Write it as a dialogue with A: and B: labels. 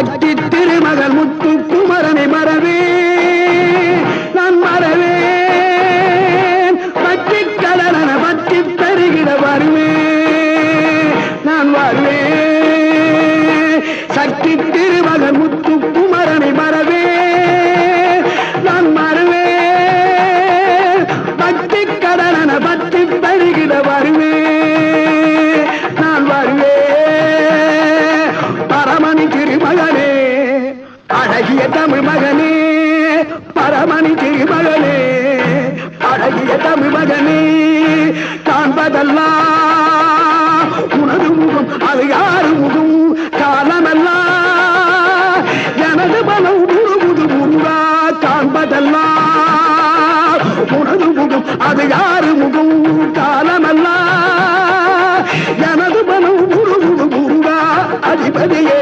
A: சக்தி திருமகள் முத்து குமரனை மறவே நான் மறவேன் பக்தி கடலன பக்தி பெருகிட வருவேன் நான் வருவேன் சக்தி திருமகள் முத்து குமரனை மறவே நான் மறவேன் பக்தி கடலன பக்தி பெருகிட வருவேன் நான் வருவேன் பரமணி திருமகனே அழகிய தமிழ் மகனே பரமணி திருமகனே அழகிய தமிழ் மகனே காண்பதெல்லாம் உனது முகம் அது யாரு முகம் காலமெல்லாம் எனது மனம் முழுமுது முருகா காண்பதெல்லாம் உனது முகம் அது யாரு முகம் காலமெல்லாம் எனது மனம் முழுமுது முருகா அதிபதியே